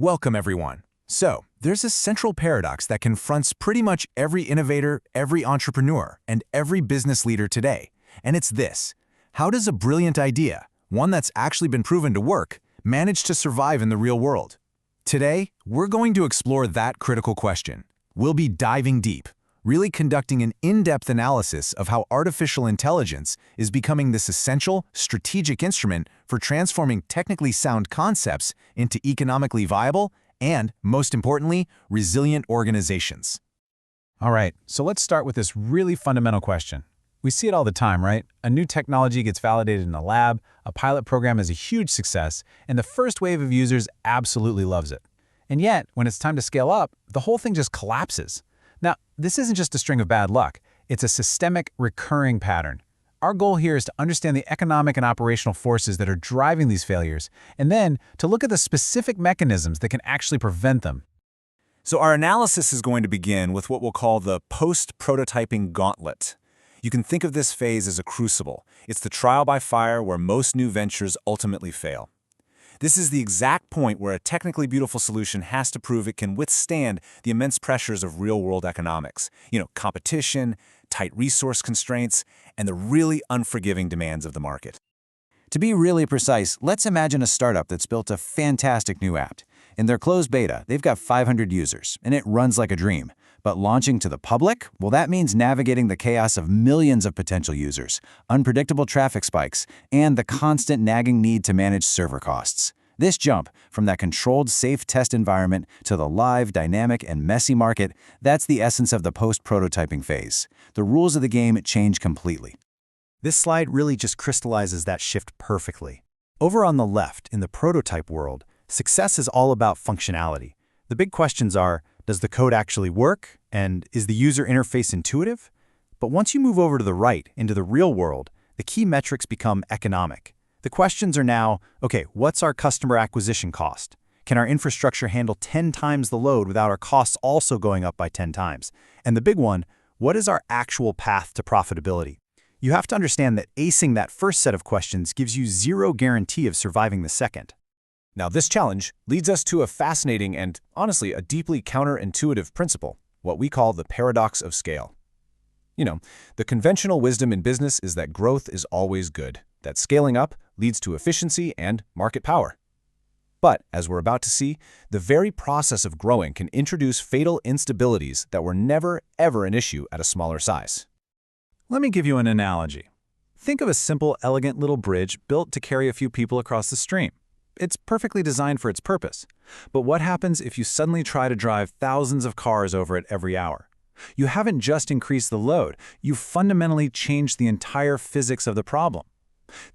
Welcome, everyone. So, there's a central paradox that confronts pretty much every innovator, every entrepreneur, and every business leader today. And it's this. How does a brilliant idea, one that's actually been proven to work, manage to survive in the real world? Today, we're going to explore that critical question. We'll be diving deep, really conducting an in-depth analysis of how artificial intelligence is becoming this essential, strategic instrument for transforming technically sound concepts into economically viable and, most importantly, resilient organizations. All right, so let's start with this really fundamental question. We see it all the time, right? A new technology gets validated in a lab, a pilot program is a huge success, and the first wave of users absolutely loves it. And yet, when it's time to scale up, the whole thing just collapses. Now, this isn't just a string of bad luck. It's a systemic, recurring pattern. Our goal here is to understand the economic and operational forces that are driving these failures, and then to look at the specific mechanisms that can actually prevent them. So our analysis is going to begin with what we'll call the post-prototyping gauntlet. You can think of this phase as a crucible. It's the trial by fire where most new ventures ultimately fail. This is the exact point where a technically beautiful solution has to prove it can withstand the immense pressures of real-world economics. Competition, tight resource constraints, and the really unforgiving demands of the market. To be really precise, let's imagine a startup that's built a fantastic new app. In their closed beta, they've got 500 users, and it runs like a dream. But launching to the public? Well, that means navigating the chaos of millions of potential users, unpredictable traffic spikes, and the constant nagging need to manage server costs. This jump from that controlled, safe test environment to the live, dynamic, and messy market, that's the essence of the post-prototyping phase. The rules of the game change completely. This slide really just crystallizes that shift perfectly. Over on the left, in the prototype world, success is all about functionality. The big questions are, does the code actually work? And is the user interface intuitive? But once you move over to the right, into the real world, the key metrics become economic. The questions are now, okay, what's our customer acquisition cost? Can our infrastructure handle 10 times the load without our costs also going up by 10 times? And the big one, what is our actual path to profitability? You have to understand that acing that first set of questions gives you zero guarantee of surviving the second. Now, this challenge leads us to a fascinating and, honestly, a deeply counterintuitive principle, what we call the paradox of scale. The conventional wisdom in business is that growth is always good, that scaling up leads to efficiency and market power. But, as we're about to see, the very process of growing can introduce fatal instabilities that were never, ever an issue at a smaller size. Let me give you an analogy. Think of a simple, elegant little bridge built to carry a few people across the stream. It's perfectly designed for its purpose. But what happens if you suddenly try to drive thousands of cars over it every hour? You haven't just increased the load, you've fundamentally changed the entire physics of the problem.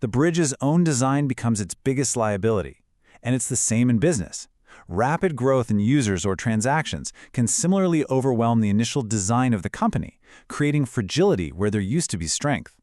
The bridge's own design becomes its biggest liability. And it's the same in business. Rapid growth in users or transactions can similarly overwhelm the initial design of the company, creating fragility where there used to be strength.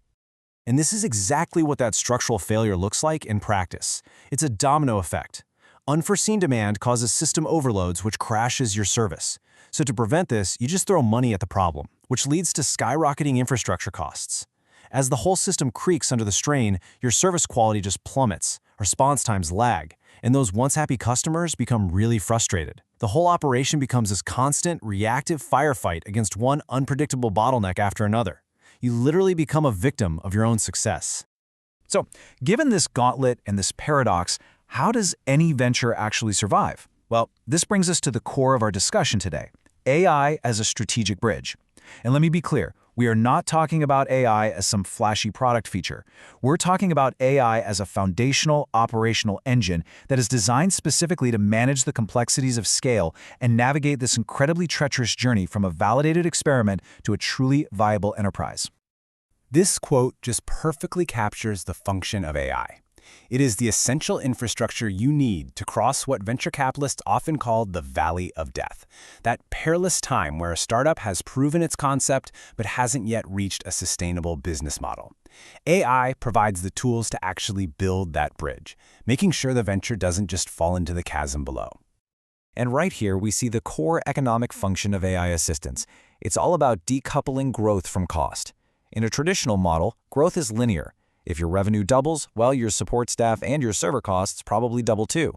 And this is exactly what that structural failure looks like in practice. It's a domino effect. Unforeseen demand causes system overloads, which crashes your service. So to prevent this, you just throw money at the problem, which leads to skyrocketing infrastructure costs. As the whole system creaks under the strain, your service quality just plummets, response times lag, and those once-happy customers become really frustrated. The whole operation becomes this constant, reactive firefight against one unpredictable bottleneck after another. You literally become a victim of your own success. So, given this gauntlet and this paradox, how does any venture actually survive? Well, this brings us to the core of our discussion today, AI as a strategic bridge. And let me be clear, we are not talking about AI as some flashy product feature. We're talking about AI as a foundational operational engine that is designed specifically to manage the complexities of scale and navigate this incredibly treacherous journey from a validated experiment to a truly viable enterprise. This quote just perfectly captures the function of AI. It is the essential infrastructure you need to cross what venture capitalists often call the valley of death, that perilous time where a startup has proven its concept but hasn't yet reached a sustainable business model. AI provides the tools to actually build that bridge, making sure the venture doesn't just fall into the chasm below. And right here, we see the core economic function of AI assistance. It's all about decoupling growth from cost. In a traditional model, growth is linear. If your revenue doubles, well, your support staff and your server costs probably double too.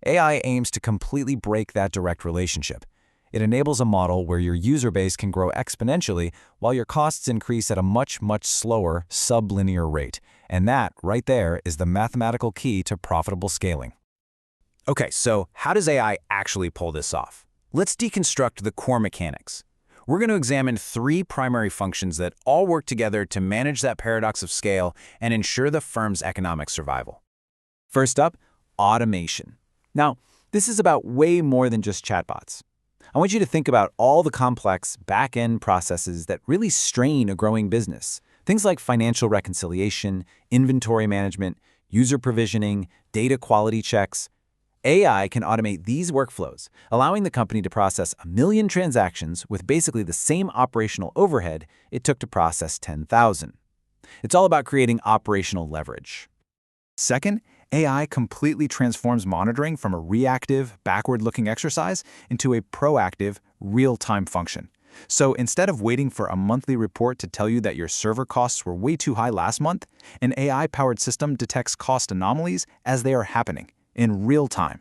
AI aims to completely break that direct relationship. It enables a model where your user base can grow exponentially while your costs increase at a much slower, sublinear rate. And that, right there, is the mathematical key to profitable scaling. Okay, so how does AI actually pull this off? Let's deconstruct the core mechanics. We're going to examine 3 primary functions that all work together to manage that paradox of scale and ensure the firm's economic survival. First up, automation. Now, this is about way more than just chatbots. I want you to think about all the complex back-end processes that really strain a growing business. Things like financial reconciliation, inventory management, user provisioning, data quality checks. AI can automate these workflows, allowing the company to process 1 million transactions with basically the same operational overhead it took to process 10,000. It's all about creating operational leverage. Second, AI completely transforms monitoring from a reactive, backward-looking exercise into a proactive, real-time function. So instead of waiting for a monthly report to tell you that your server costs were way too high last month, an AI-powered system detects cost anomalies as they are happening, in real time.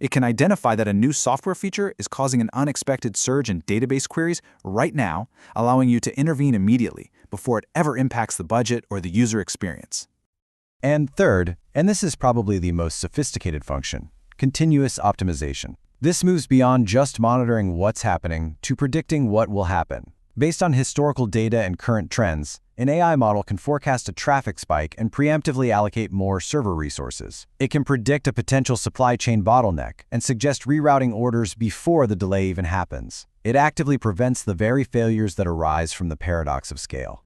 It can identify that a new software feature is causing an unexpected surge in database queries right now, allowing you to intervene immediately before it ever impacts the budget or the user experience. And third, and this is probably the most sophisticated function, continuous optimization. This moves beyond just monitoring what's happening to predicting what will happen. Based on historical data and current trends, an AI model can forecast a traffic spike and preemptively allocate more server resources. It can predict a potential supply chain bottleneck and suggest rerouting orders before the delay even happens. It actively prevents the very failures that arise from the paradox of scale.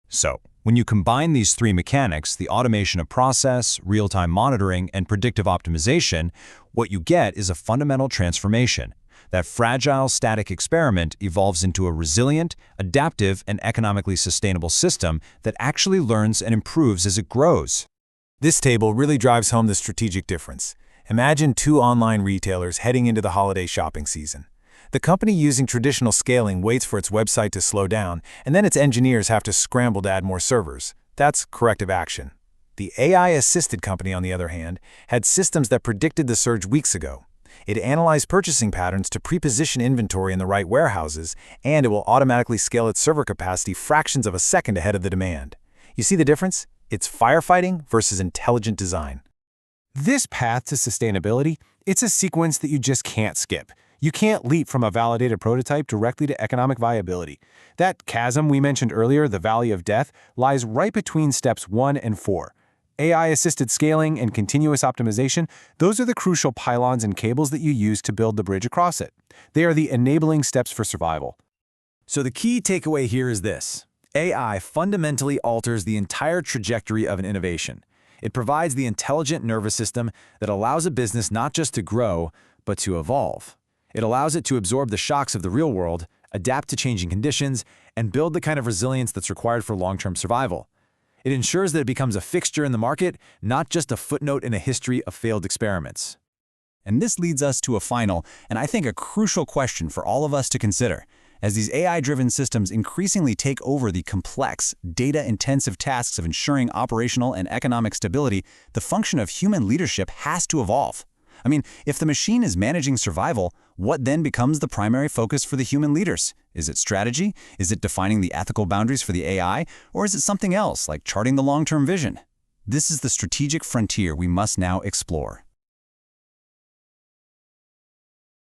So, when you combine these 3 mechanics, the automation of process, real-time monitoring, and predictive optimization, what you get is a fundamental transformation. That fragile, static experiment evolves into a resilient, adaptive, and economically sustainable system that actually learns and improves as it grows. This table really drives home the strategic difference. Imagine 2 online retailers heading into the holiday shopping season. The company using traditional scaling waits for its website to slow down, and then its engineers have to scramble to add more servers. That's corrective action. The AI-assisted company, on the other hand, had systems that predicted the surge weeks ago. It analyzed purchasing patterns to pre-position inventory in the right warehouses, and it will automatically scale its server capacity fractions of a second ahead of the demand. You see the difference? It's firefighting versus intelligent design. This path to sustainability, it's a sequence that you just can't skip. You can't leap from a validated prototype directly to economic viability. That chasm we mentioned earlier, the valley of death, lies right between steps 1 and 4. AI-assisted scaling and continuous optimization, those are the crucial pylons and cables that you use to build the bridge across it. They are the enabling steps for survival. So the key takeaway here is this. AI fundamentally alters the entire trajectory of an innovation. It provides the intelligent nervous system that allows a business not just to grow, but to evolve. It allows it to absorb the shocks of the real world, adapt to changing conditions, and build the kind of resilience that's required for long-term survival. It ensures that it becomes a fixture in the market, not just a footnote in a history of failed experiments. And this leads us to a final, and I think a crucial question for all of us to consider. As these AI-driven systems increasingly take over the complex, data-intensive tasks of ensuring operational and economic stability, the function of human leadership has to evolve. I mean, if the machine is managing survival, what then becomes the primary focus for the human leaders? Is it strategy? Is it defining the ethical boundaries for the AI? Or is it something else, like charting the long-term vision? This is the strategic frontier we must now explore.